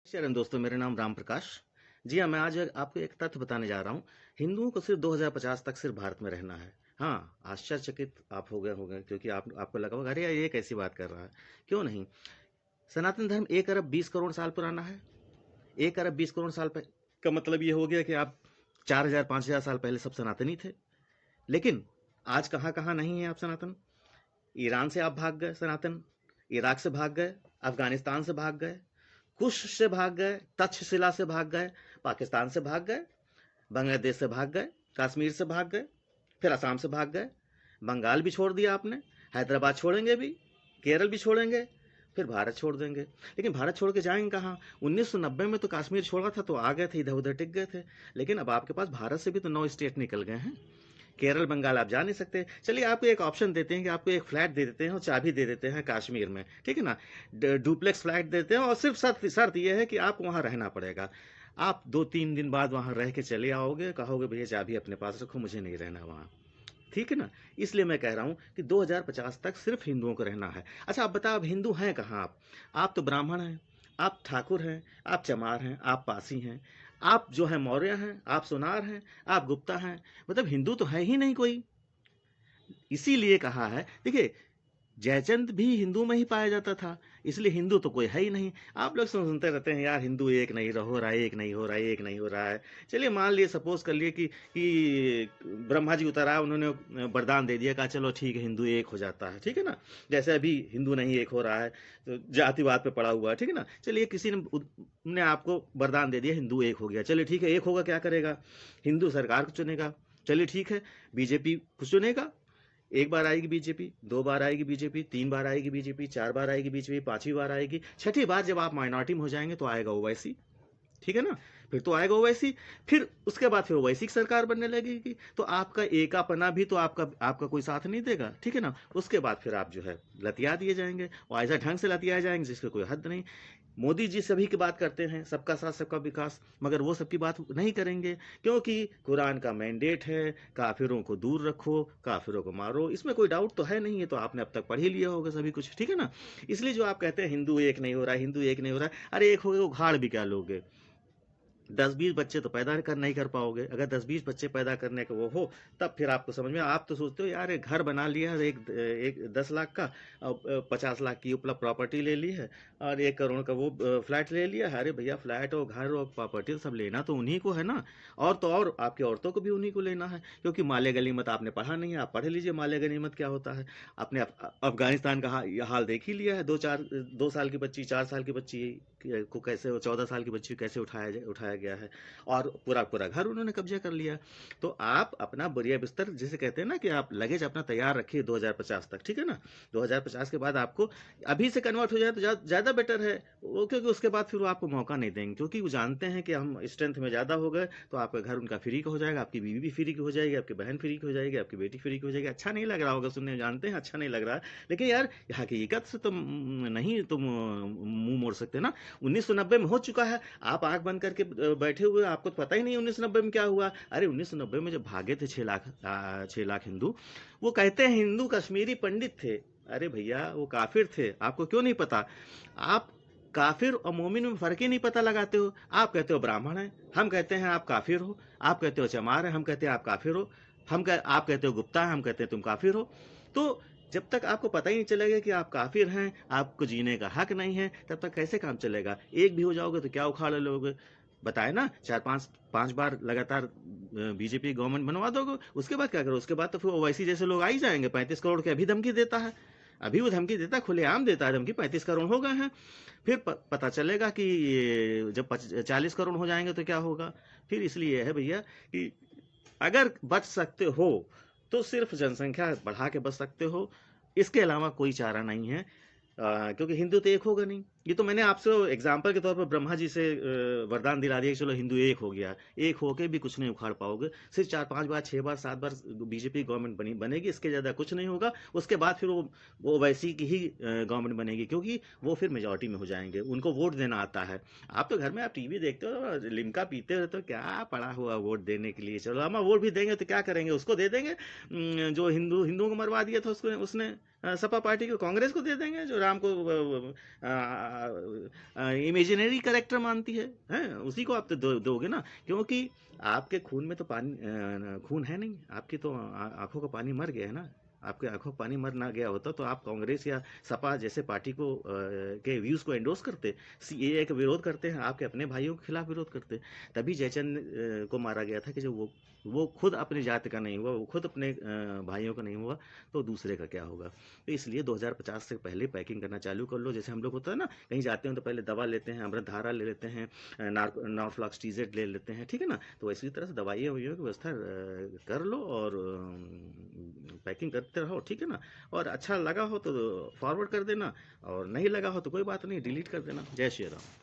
चरण दोस्तों, मेरा नाम राम प्रकाश। जी हाँ, मैं आज आपको एक तथ्य बताने जा रहा हूँ। हिंदुओं को सिर्फ 2050 तक सिर्फ भारत में रहना है। हाँ, आश्चर्यचकित आप हो गए होंगे, क्योंकि आपको लगा होगा अरे यार ये कैसी बात कर रहा है। क्यों नहीं? सनातन धर्म 1 अरब 20 करोड़ साल पुराना है। 1 अरब 20 करोड़ साल का मतलब ये हो गया कि आप 4000 5000 साल पहले सब सनातनी थे। लेकिन आज कहाँ कहाँ नहीं है आप सनातन। ईरान से आप भाग गए सनातन, इराक से भाग गए, अफगानिस्तान से भाग गए, कुश से भाग गए, तक्षशिला से भाग गए, पाकिस्तान से भाग गए, बांग्लादेश से भाग गए, कश्मीर से भाग गए, फिर असम से भाग गए, बंगाल भी छोड़ दिया आपने, हैदराबाद छोड़ेंगे भी, केरल भी छोड़ेंगे, फिर भारत छोड़ देंगे। लेकिन भारत छोड़ के जाएंगे कहाँ? 1990 में तो कश्मीर छोड़ा था तो आ गए थे, इधर उधर टिक गए थे। लेकिन अब आपके पास भारत से भी तो 9 स्टेट निकल गए हैं। केरल बंगाल आप जा नहीं सकते। चलिए आपको एक ऑप्शन देते हैं कि आपको एक फ्लैट दे देते हैं और चाबी दे देते हैं कश्मीर में, ठीक है ना। डुप्लेक्स फ्लैट देते हैं और सिर्फ शर्त शर्त यह है कि आप वहाँ रहना पड़ेगा। आप 2-3 दिन बाद वहाँ रह के चले आओगे, कहोगे भैया चाबी अपने पास रखो, मुझे नहीं रहना वहाँ। ठीक है ना। इसलिए मैं कह रहा हूँ कि 2050 तक सिर्फ हिंदुओं को रहना है। अच्छा आप बताओ, अब हिंदू हैं कहाँ आप तो ब्राह्मण हैं, आप ठाकुर हैं, आप चमार हैं, आप पासी हैं, आप जो है मौर्य हैं, आप सोनार हैं, आप गुप्ता हैं। मतलब हिंदू तो है ही नहीं कोई। इसीलिए कहा है, देखिए, जयचंद भी हिंदू में ही पाया जाता था। इसलिए हिंदू तो कोई है ही नहीं। आप लोग सुनते रहते हैं यार हिंदू एक नहीं हो रहा है, एक नहीं हो रहा है, एक नहीं हो रहा है। चलिए मान लिए, सपोज कर लिए कि ब्रह्मा जी उतर आए, उन्होंने वरदान दे दिया, कहा चलो ठीक है हिंदू एक हो जाता है, ठीक है ना। जैसे अभी हिंदू नहीं एक हो रहा है, तो जातिवाद पे पड़ा हुआ है, ठीक है ना। चलिए किसी ने आपको वरदान दे दिया, हिंदू एक हो गया, चलिए ठीक है एक होगा, क्या करेगा? हिंदू सरकार को चुनेगा। चलिए ठीक है, बीजेपी को चुनेगा। एक बार आएगी बीजेपी, 2 बार आएगी बीजेपी, 3 बार आएगी बीजेपी, 4 बार आएगी बीजेपी, 5वीं बार आएगी, छठी बार जब आप माइनॉरिटी में हो जाएंगे तो आएगा ओवैसी। ठीक है ना। फिर तो आएगा ओवैसी। फिर उसके बाद फिर ओवैसी की सरकार बनने लगेगी, तो आपका एकापना भी तो आपका आपका कोई साथ नहीं देगा, ठीक है ना। उसके बाद फिर आप जो है लतिया दिए जाएंगे, और ऐसा ढंग से लतियाए जाएंगे जिसकी कोई हद नहीं। मोदी जी सभी की बात करते हैं, सबका साथ सबका विकास, मगर वो सबकी बात नहीं करेंगे, क्योंकि कुरान का मैंडेट है काफिरों को दूर रखो, काफिरों को मारो। इसमें कोई डाउट तो है नहीं, है तो आपने अब तक पढ़ ही लिया होगा सभी कुछ, ठीक है ना। इसलिए जो आप कहते हैं हिंदू एक नहीं हो रहा है, हिंदू एक नहीं हो रहा है, अरे एक हो गए, उखाड़ भी क्या लोगे? 10-20 बच्चे तो पैदा कर नहीं कर पाओगे। अगर 10-20 बच्चे पैदा करने का वो हो, तब फिर आपको समझ में। आप तो सोचते हो यार एक घर बना लिया है, एक 10 लाख का, और 50 लाख की उपलब्ध प्रॉपर्टी ले ली है, और 1 करोड़ का वो फ्लैट ले लिया है। अरे भैया फ्लैट और घर और प्रॉपर्टी सब लेना तो उन्हीं को है ना। और तो और आपकी औरतों को भी उन्हीं को लेना है, क्योंकि माले गनीमत आपने पढ़ा नहीं है। आप पढ़ लीजिए माले गनीमत क्या होता है। आपने अफगानिस्तान का हाल देख ही लिया है। 2 साल की बच्ची, 4 साल की बच्ची को कैसे, 14 साल की बच्ची को कैसे उठाया गया है, और पूरा पूरा घर उन्होंने कब्जा कर लिया। तो आप अपना बोरिया बिस्तर जिसे कहते हैं ना, कि आप लगेज अपना तैयार रखिए 2050 तक, ठीक है ना। 2050 के बाद आपको अभी से कन्वर्ट हो जाए तो ज़्यादा बेटर है वो, क्योंकि उसके बाद फिर वो आपको मौका नहीं देंगे, क्योंकि वो जानते हैं कि हम स्ट्रेंथ में ज़्यादा हो गए तो आपका घर उनका फ्री का हो जाएगा, आपकी बीवी भी फ्री की हो जाएगी, आपकी बहन फ्री की हो जाएगी, आपकी बेटी फ्री की हो जाएगी। अच्छा नहीं लग रहा होगा सुनने में, जानते हैं अच्छा नहीं लग रहा है, लेकिन यार हकीकत से तुम नहीं, तुम मुंह मोड़ सकते ना। 1990 में हो चुका है, आप आंख बंद करके बैठे हुए, आपको तो पता ही नहीं 1990 में क्या हुआ। अरे 1990 में जब भागे थे 6 लाख हिंदू, वो कहते हैं हिंदू कश्मीरी पंडित थे। अरे भैया वो काफिर थे, आपको क्यों नहीं पता? आप काफिर और मोमिन में फर्क ही नहीं पता लगाते हो। आप कहते हो ब्राह्मण है, हम कहते हैं आप काफिर हो। आप कहते हो चमार है, हम कहते हैं आप काफिर हो। आप कहते हो गुप्ता है, हम कहते हैं तुम काफिर हो। तो जब तक आपको पता ही नहीं चलेगा कि आप काफिर हैं, आपको जीने का हक नहीं है, तब तक कैसे काम चलेगा? एक भी हो जाओगे तो क्या उखाड़ लोगे? बताए ना, 4-5 बार लगातार बीजेपी गवर्नमेंट बनवा दोगे, उसके बाद क्या करो? उसके बाद तो फिर ओवैसी जैसे लोग आ ही जाएंगे। 35 करोड़ की अभी धमकी देता है, अभी वो धमकी देता है, खुलेआम देता है धमकी। 35 करोड़ हो गए हैं। फिर पता चलेगा कि जब 40 करोड़ हो जाएंगे तो क्या होगा? फिर इसलिए है भैया कि अगर बच सकते हो तो सिर्फ जनसंख्या बढ़ा के बच सकते हो, इसके अलावा कोई चारा नहीं है। क्योंकि हिंदू तो एक होगा नहीं। ये तो मैंने आपसे एग्जाम्पल के तौर पर ब्रह्मा जी से वरदान दिला दिया कि चलो हिंदू एक हो गया। एक होके भी कुछ नहीं उखाड़ पाओगे। सिर्फ 4-5 बार 6 बार 7 बार बीजेपी गवर्नमेंट बनेगी, इसके ज़्यादा कुछ नहीं होगा। उसके बाद फिर वो वैसी की ही गवर्नमेंट बनेगी, क्योंकि वो फिर मेजोरिटी में हो जाएंगे, उनको वोट देना आता है। आप तो घर में आप टीवी देखते हो, लिमका पीते हो, तो क्या पड़ा हुआ वोट देने के लिए? चलो हम वोट भी देंगे तो क्या करेंगे? उसको दे देंगे जो हिंदुओं को मरवा दिया था, उसको उसने सपा पार्टी को, कांग्रेस को दे देंगे जो राम को इमेजिनरी कैरेक्टर मानती है उसी को आप तो दोगे ना, क्योंकि आपके खून में तो पानी खून है नहीं, आपकी तो आंखों का पानी मर गया है ना। आपके आंखों का पानी मर ना गया होता तो आप कांग्रेस या सपा जैसे पार्टी को के व्यूज को एंडोर्स करते, सीएए का विरोध करते हैं, आपके अपने भाइयों के खिलाफ विरोध करते। तभी जयचंद को मारा गया था कि जब वो खुद अपनी जाति का नहीं हुआ, वो खुद अपने भाइयों का नहीं हुआ, तो दूसरे का क्या होगा। तो इसलिए 2050 से पहले पैकिंग करना चालू कर लो। जैसे हम लोग होता है ना, कहीं जाते हैं तो पहले दवा लेते हैं, अमृतधारा ले लेते हैं, नॉर्फ्लॉक्सटीजेड ले लेते हैं, ठीक है ना। तो इसी तरह से दवाइयों की व्यवस्था कर लो और पैकिंग करते रहो, ठीक है ना। और अच्छा लगा हो तो फॉरवर्ड कर देना, और नहीं लगा हो तो कोई बात नहीं, डिलीट कर देना। जय श्री राम।